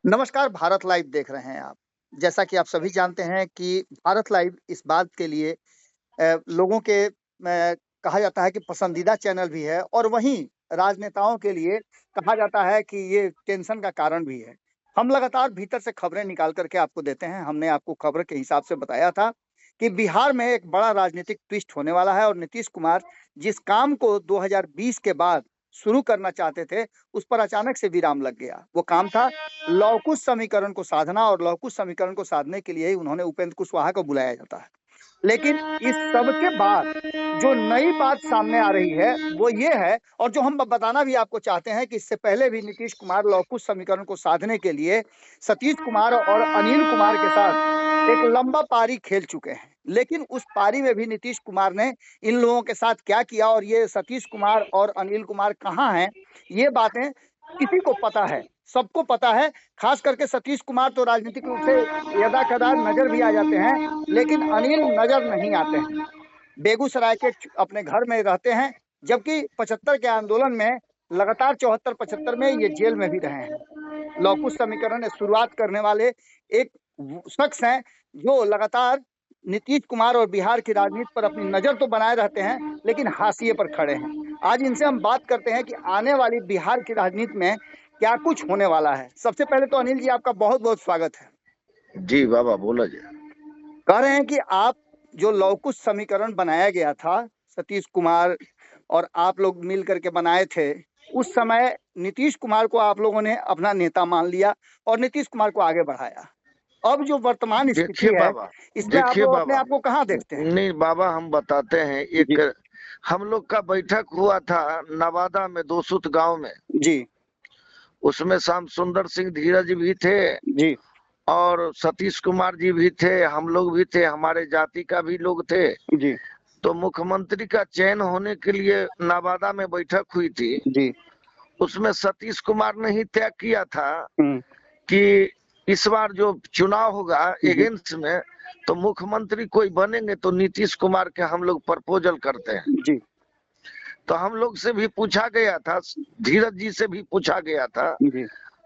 नमस्कार, भारत लाइव देख रहे हैं आप। जैसा कि आप सभी जानते हैं कि भारत लाइव इस बात के लिए लोगों के कहा जाता है कि पसंदीदा चैनल भी है और वहीं राजनेताओं के लिए कहा जाता है कि ये टेंशन का कारण भी है। हम लगातार भीतर से खबरें निकाल कर के आपको देते हैं। हमने आपको खबर के हिसाब से बताया था कि बिहार में एक बड़ा राजनीतिक ट्विस्ट होने वाला है और नीतीश कुमार जिस काम को 2020 के बाद शुरू करना चाहते थे, उस पर अचानक से विराम लग गया। वो काम था लवकुश समीकरण को साधना और लवकुश समीकरण को साधने के लिए ही उन्होंने उपेंद्र कुशवाहा को बुलाया जाता है। लेकिन इस सब के बाद जो नई बात सामने आ रही है, वो ये है और जो हम ब बताना भी आपको चाहते हैं कि इससे पहले भी नीतीश कुमार लवकुश समीकरण को साधने के लिए सतीश कुमार और अनिल कुमार के साथ एक लंबा पारी खेल चुके हैं। लेकिन उस पारी में भी नीतीश कुमार ने इन लोगों के साथ क्या किया और ये सतीश कुमार और अनिल कुमार कहाँ हैं, ये बातें किसी को पता है, सबको पता है। खास करके सतीश कुमार तो राजनीतिक रूप से यदा-कदा नज़र भी आ जाते हैं, लेकिन अनिल नज़र नहीं आते हैं। बेगूसराय के अपने घर में रहते हैं, जबकि 75 के आंदोलन में लगातार 74-75 में ये जेल में भी रहे हैं। लवकुश समीकरण शुरुआत करने वाले एक शख्स हैं, जो लगातार नीतीश कुमार और बिहार की राजनीति पर अपनी नज़र तो बनाए रहते हैं, लेकिन हाशिए पर खड़े हैं। आज इनसे हम बात करते हैं कि आने वाली बिहार की राजनीति में क्या कुछ होने वाला है। सबसे पहले तो अनिल जी आपका बहुत-बहुत स्वागत है। जी बाबा बोला जी। कह रहे हैं कि आप जो लवकुश समीकरण बनाया गया था, सतीश कुमार और आप लोग मिल करके बनाए थे, उस समय नीतीश कुमार को आप लोगों ने अपना नेता मान लिया और नीतीश कुमार को आगे बढ़ाया। अब जो वर्तमान स्थिति है, इसमें आप लोग अपने आप को कहाँ देखते हैं? नहीं बाबा, हम बताते हैं। जी, एक हम लोग का बैठक हुआ था नवादा में, दोसुत गांव में। जी, उसमें श्याम सुंदर सिंह धीरज भी थे जी, और सतीश कुमार जी भी थे, हम लोग भी थे, हमारे जाति का भी लोग थे। जी, तो मुख्यमंत्री का चयन होने के लिए नवादा में बैठक हुई थी। जी, उसमें सतीश कुमार ने ही तय किया था हुँ, कि इस बार जो चुनाव होगा जी, एगेंस्ट में, तो मुख्यमंत्री कोई बनेंगे तो नीतीश कुमार के हम लोग प्रपोजल करते हैं। जी, तो हम लोग से भी पूछा गया था, धीरज जी से भी पूछा गया था। जी,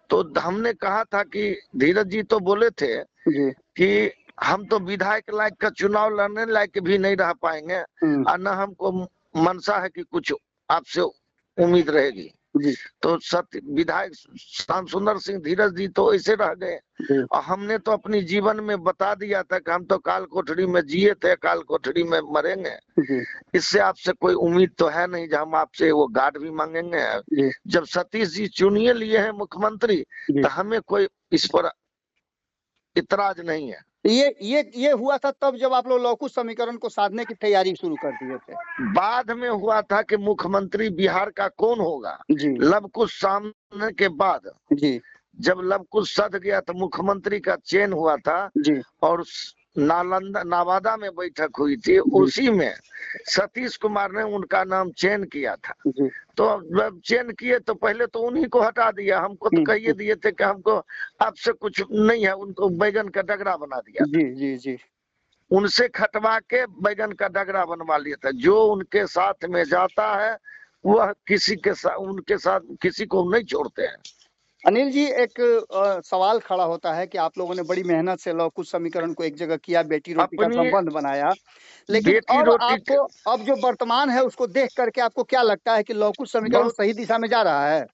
तो हमने कहा था कि धीरज जी तो बोले थे जी, कि हम तो विधायक लायक का चुनाव लड़ने लायक भी नहीं रह पाएंगे हुँ, और न हमको मनसा है कि कुछ आपसे उम्मीद रहेगी। जी, तो सत्य विधायक श्याम सुंदर सिंह धीरज जी तो ऐसे रह गए। जी, और हमने तो अपनी जीवन में बता दिया था कि हम तो काल कोठरी में जिए थे, काल कोठरी में मरेंगे। जी, इससे आपसे कोई उम्मीद तो है नहीं, जब हम आपसे वो गार्ड भी मांगेंगे। जी, जब सतीश जी चुनिए लिए हैं मुख्यमंत्री, जी। तो हमें कोई इस पर इतराज नहीं है। ये हुआ था तब जब आप लोग लवकुश समीकरण को साधने की तैयारी शुरू कर दिए थे। बाद में हुआ था कि मुख्यमंत्री बिहार का कौन होगा, जी, लव कुश सामने के बाद। जी, जब लव कुश सध गया तो मुख्यमंत्री का चयन हुआ था जी, और नालंदा नवादा में बैठक हुई थी। जी, उसी में सतीश कुमार ने उनका नाम चयन किया था। जी, तो जब चयन किए तो पहले तो उन्हीं को हटा दिया, हमको तो कहिए दिए थे कि हमको आपसे कुछ नहीं है। उनको बैगन का डगरा बना दिया था। जी, जी, जी। उनसे खटवा के बैगन का डगरा बनवा लिया था। जो उनके साथ में जाता है वह किसी के साथ, उनके साथ किसी को नहीं छोड़ते हैं। अनिल जी एक सवाल खड़ा होता है कि आप लोगों ने बड़ी मेहनत से लवकुश समीकरण को एक जगह किया, बेटी-रोटी का अपनी संबंध बनाया। लेकिन बेटी अब रोटी आपको अब जो वर्तमान है उसको देख कर के आपको क्या लगता है कि लवकुश समीकरण बहुत सही दिशा में जा रहा है?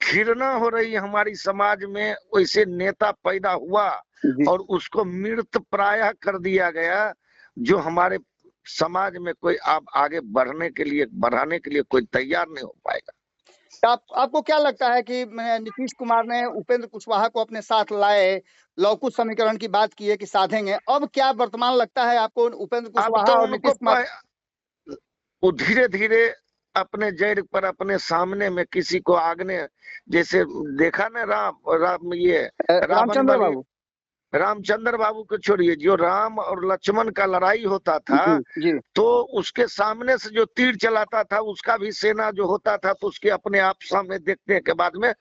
घृणा हो रही है हमारी समाज में। वैसे नेता पैदा हुआ जी। और उसको मृत प्राय कर दिया गया, जो हमारे समाज में कोई आप आगे बढ़ाने के लिए कोई तैयार नहीं हो पाएगा। तो आपको क्या लगता है कि नीतीश कुमार ने उपेंद्र कुशवाहा को अपने साथ लाए, लवकुश समीकरण की बात की है कि साधेंगे। अब क्या वर्तमान लगता है आपको उपेंद्र अब तो कुशवाहा और नीतीश कुमार? वो धीरे धीरे अपने जड़ पर, अपने सामने में किसी को आगने, जैसे देखा ना राम ये रावण रामचंद्र बलि। बाबू? रामचंद्र बाबू को छोड़िए, जो राम और लक्ष्मण का लड़ाई होता था जी, जी, तो उसके सामने से जो तीर चलाता था उसका भी सेना जो होता था तो उसके अपने आप सामने देखने के बाद में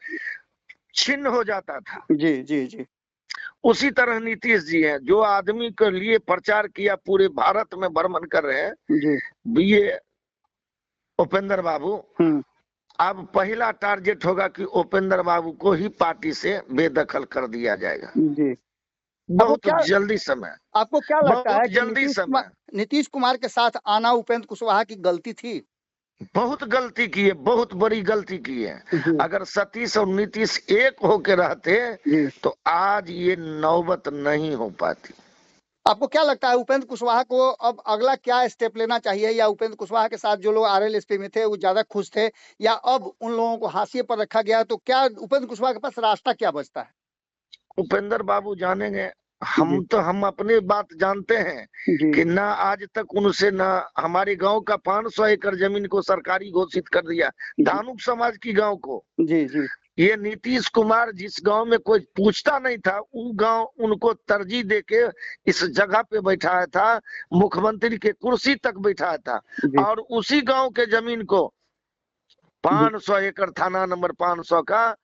छिन्न हो जाता था। जी, जी, जी, उसी तरह नीतीश जी हैं, जो आदमी के लिए प्रचार किया, पूरे भारत में भ्रमण कर रहे हैं। जी, ये उपेंद्र बाबू हुँ, अब पहला टारगेट होगा कि उपेंद्र बाबू को ही पार्टी से बेदखल कर दिया जाएगा। जी। बहुत जल्दी समय, आपको क्या लगता है बहुत कि जल्दी समय। नीतीश कुमार के साथ आना उपेंद्र कुशवाहा की गलती थी? बहुत गलती की है, बहुत बड़ी गलती की है। अगर सतीश और नीतीश एक होके रहते तो आज ये नौबत नहीं हो पाती। आपको क्या लगता है उपेंद्र कुशवाहा को अब अगला क्या स्टेप लेना चाहिए, या उपेंद्र कुशवाहा के साथ जो लोग आरएलएसपी में थे वो ज्यादा खुश थे, या अब उन लोगों को हाशिए पर रखा गया, तो क्या उपेंद्र कुशवाहा के पास रास्ता क्या बचता है? उपेंद्र बाबू जानेंगे, हम अपनी बात जानते हैं कि ना आज तक उनसे ना हमारे गांव का 500 एकड़ जमीन को सरकारी घोषित कर दिया, धानुक समाज की गांव को। जी। ये नीतीश कुमार जिस गांव में कोई पूछता नहीं था, वो गांव उनको तरजीह देके इस जगह पे बैठाया था, मुख्यमंत्री के कुर्सी तक बैठाया था। और उसी गांव के जमीन को 500 एकड़ थाना नंबर 500 का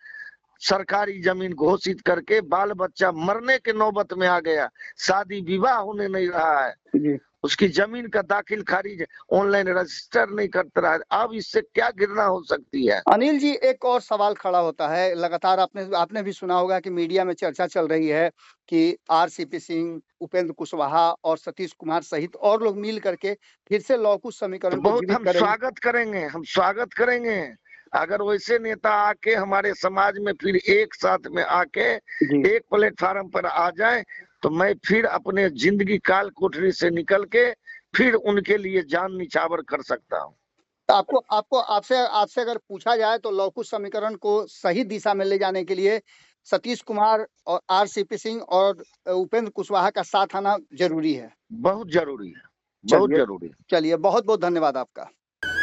सरकारी जमीन घोषित करके बाल बच्चा मरने के नौबत में आ गया, शादी विवाह होने नहीं रहा है, उसकी जमीन का दाखिल खारिज ऑनलाइन रजिस्टर नहीं करता रहा है। अब इससे क्या घृणा हो सकती है? अनिल जी, एक और सवाल खड़ा होता है, लगातार आपने भी सुना होगा कि मीडिया में चर्चा चल रही है कि आरसीपी सिंह, उपेंद्र कुशवाहा और सतीश कुमार सहित और लोग मिल करके फिर से लौकुश समीकरण को जीवित करेंगे। हम स्वागत करेंगे अगर वैसे नेता आके हमारे समाज में फिर एक साथ में आके एक प्लेटफार्म पर आ जाए, तो मैं फिर अपने जिंदगी काल कोठरी से निकल के फिर उनके लिए जान निछावर कर सकता हूँ। आपसे अगर पूछा जाए तो लौकुश समीकरण को सही दिशा में ले जाने के लिए सतीश कुमार और आरसीपी सिंह और उपेंद्र कुशवाहा का साथ आना जरूरी है। बहुत जरूरी है, बहुत जरूरी। चलिए, बहुत बहुत धन्यवाद आपका।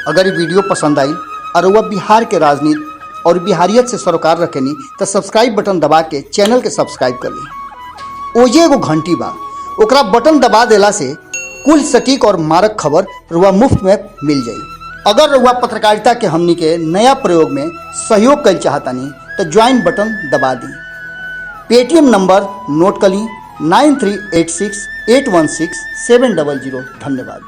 अगर ये वीडियो पसंद आई और वह बिहार के राजनीति और बिहारियत से सरोकार रखेनी तो सब्सक्राइब बटन दबा के चैनल के सब्सक्राइब कर ली। ओजे एगो घंटी बा, ओकरा बटन दबा देला से कुल सटीक और मारक खबर रुआ मुफ्त में मिल जाई। अगर रुआ पत्रकारिता के हमनी के नया प्रयोग में सहयोग कर चाहतानी तो ज्वाइन बटन दबा दी। पेटीएम नंबर नोट कर ली 9386816700। धन्यवाद।